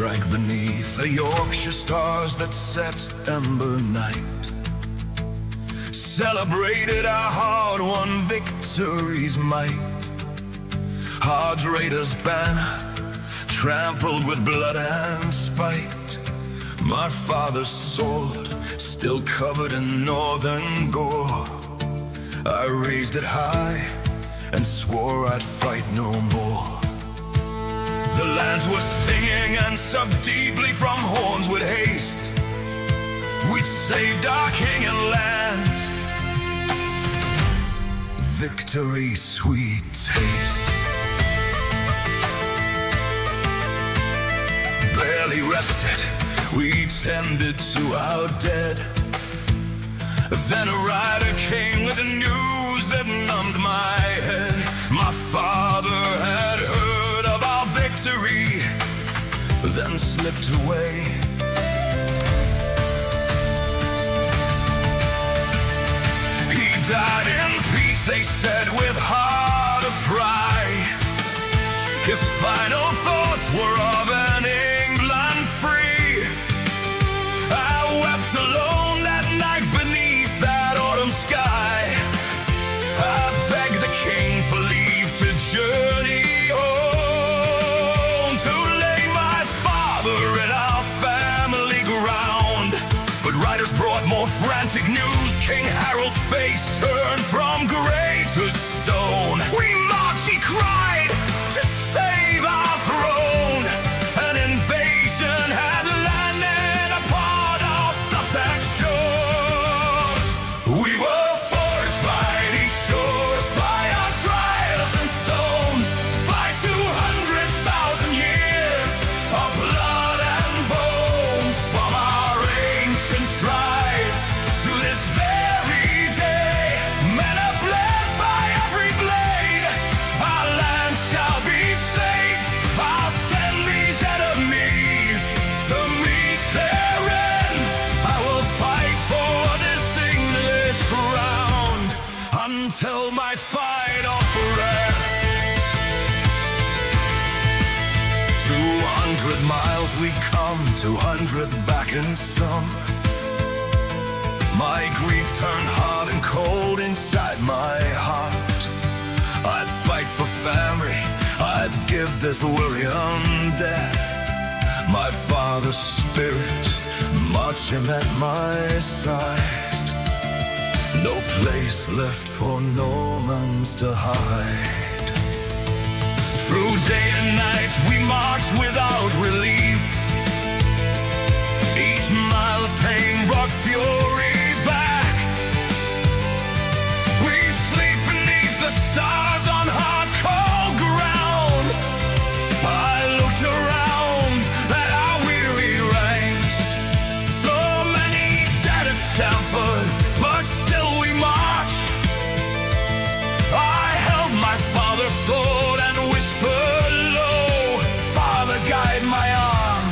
drank beneath the Yorkshire stars that set ember night, celebrated our hard-won victory's might. Our Raiders' banner trampled with blood and spite, my father's sword still covered in northern gore. I raised it high and swore I'd fight no more. The lands were singing and sucked deeply from horns with haste. We'd saved our king and land, victory's sweet taste. Barely rested, we tended to our dead. Then a rider came with the news that numbed my head. My father had heard of our victory, then slipped away. He died in peace, they said, with heart of pride. His final thoughts were of an England free. I wept alone that night beneath that autumn sky. I begged the king for leave to journey home, to lay my father in our family ground. But riders brought more frantic news. King Harold's face turned from grey to stone. We march, he cried, to save our throne. An invasion had landed upon our Sussex shores. We were forged by these shores, by our trials and stones, by 200,000 years of blood and bone. From our ancient tribes to this very day, men are bled by every blade. Our land shall be safe. I'll send these enemies to meet their end. I will fight for this English ground until my fight offereth. 200 miles we come, 200 back in some. My grief turned hard and cold inside my heart. I'd fight for family, I'd give this William death. My father's spirit marching at my side. No place left for Normans to hide. Through day and night we marched without relief. Each mile of pain brought fury back. We sleep beneath the stars on hard, cold ground. I looked around at our weary ranks. So many dead at Stamford, but still we march. I held my father's sword and whispered low, Father, guide my arm,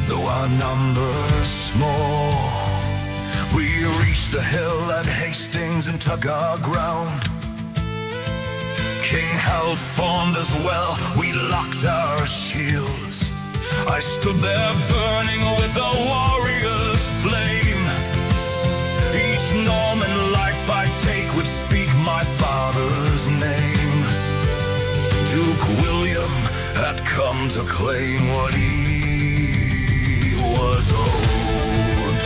though our numbers small. We reached the hill at Hastings and took our ground. King Harold formed as well, we locked our shields. I stood there burning with a warrior's flame. Each Norman life I take would speak my father's name. Duke William had come to claim what he was owed.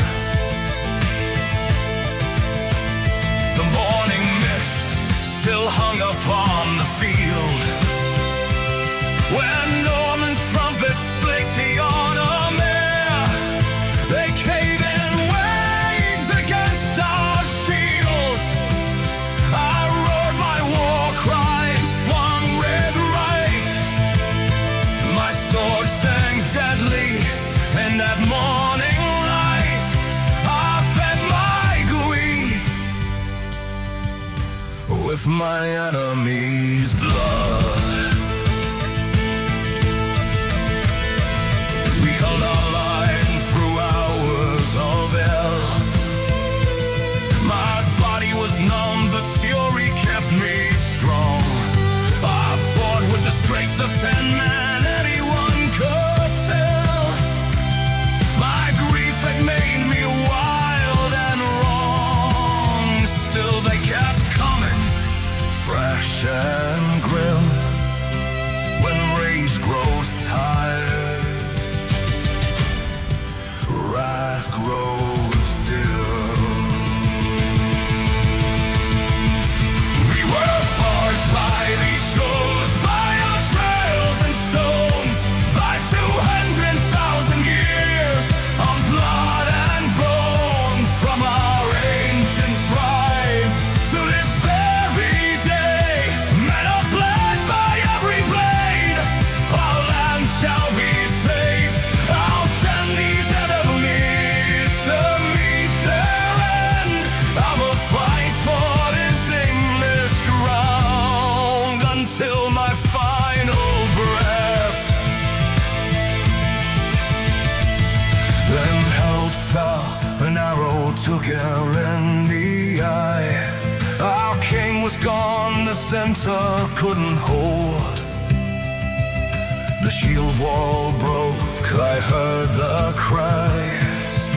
The morning mist still hung upon the field when Norman trumpets split the autumn air. They came in waves against our shields. I roared my war cry and swung with right. My sword sang deadly in that morning light. I fed my grief with my enemy's blood. We held our line through hours of hell. My body was numb, but fury kept me strong. I fought with the strength of 10 men, anyone could tell. grows dim. We were forged by these shores, by our trails and stones, by 200,000 years of blood and bone, from our ancient tribe to this very day. Men are bled by every blade, our land shall be safe. I'll send these enemies to meet their end. I will fight for this English ground until my final breath. Then held fell, an arrow took her in the eye. Our king was gone, the center couldn't hold. The shield wall broke, I heard the cries.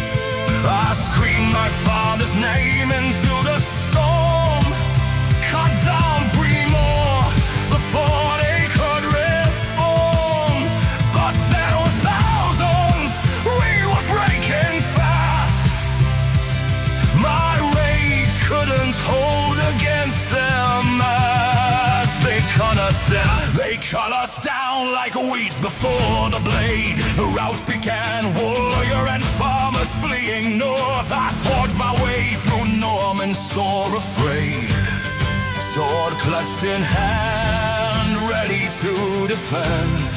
I screamed my father's name into the storm. Cut down 3 more before they could reform. But there were thousands, we were breaking fast. My rage couldn't hold against them as they cut us down. They cut us down like wheat before the blade. The rout began, warrior and farmers fleeing north. I fought my way through Norman, sore afraid, sword clutched in hand, ready to defend.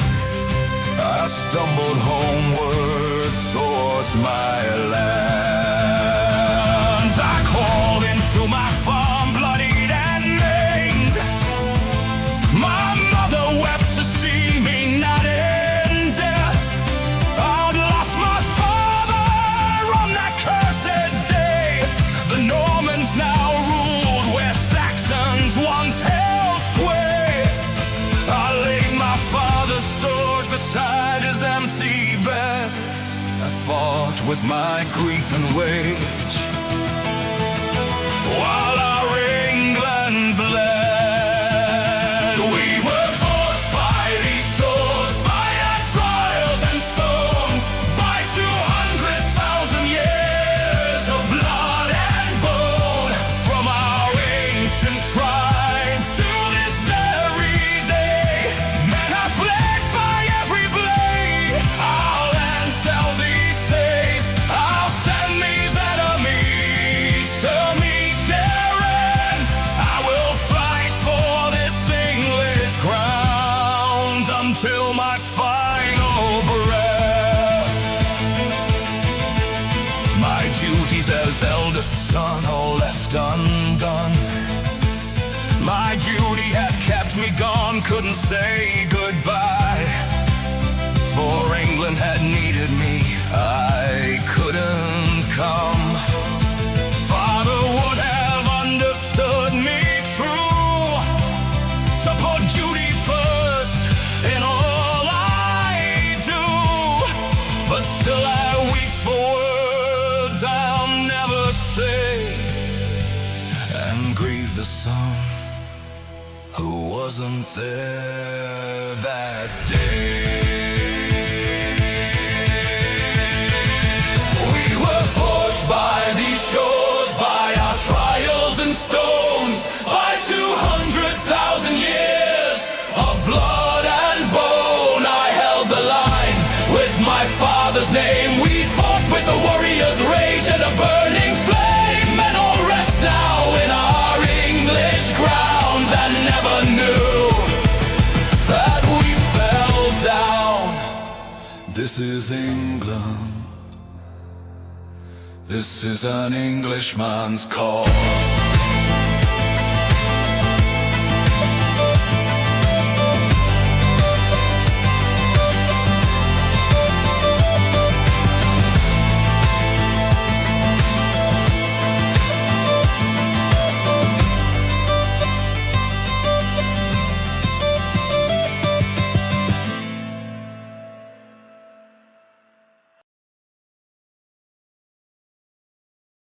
I stumbled homeward towards my lands. I called into my farm, bloodied and maimed. My mother wept to see me not in death. I'd lost my father on that cursed day. The Normans now ruled where Saxons once held sway. I laid my father's sword beside his empty bed. I fought with my grief and rage while our England bled. We were forged by these shores, by our trials and stones, by 200,000 years of blood and bone, from our ancient tribes to this very day. Men have bled by every blade, our land shall be safe. I'll send these enemies to meet their end. I will fight for this English ground until my final breath. My duties as eldest son all left undone. My duty had kept me gone, couldn't say goodbye. For England had needed me, I couldn't come. Father would have understood me true, to put duty first in all I do. But still I weep for words I'll never say, and grieve the son who wasn't there that day. We were forged by these shores, by our trials and stones, by 200,000 years of blood and bone. I held the line with my father's name. We fought with the warrior's rage and a burning flame. Men all rest now in our English ground that never knew that we fell down. This is England. This is an Englishman's cause.